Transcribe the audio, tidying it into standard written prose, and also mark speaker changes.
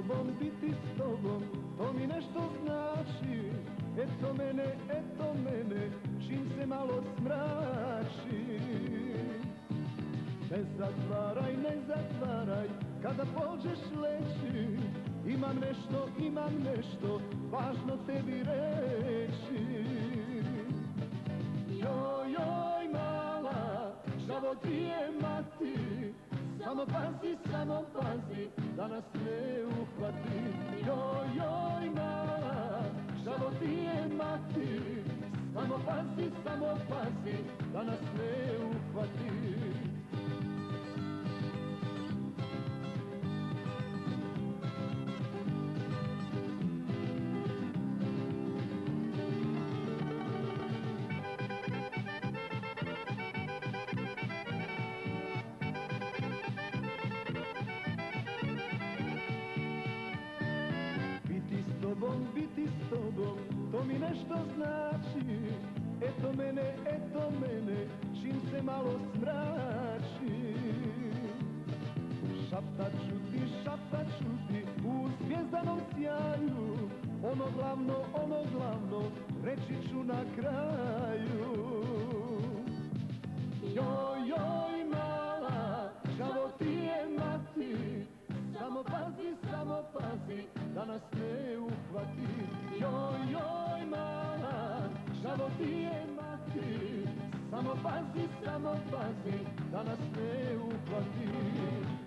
Speaker 1: tobom, biti s tobom, to mi nešto znači. Eto mene, čim se malo smrači. Ne zatvaraj, kada pođeš leći. Imam nešto, važno tebi reći. Joj mala, žavo ti je mati. Samo pazi, da nas ne uhvati. Joj mala, žavo ti je mati. Samo pazi, da nas ne uhvati. Biti s tobom, to mi nešto znači. Eto mene, čim se malo smrači. Šaptat ću ti u zvijezdanom sjaju. Ono glavno, reći ću na kraju. Joj mala, žavo ti je mati. Samo pazi, da nas ne uhvati. Joj mala, žavo ti je mati. Samo pazi, da nas ne uhvati.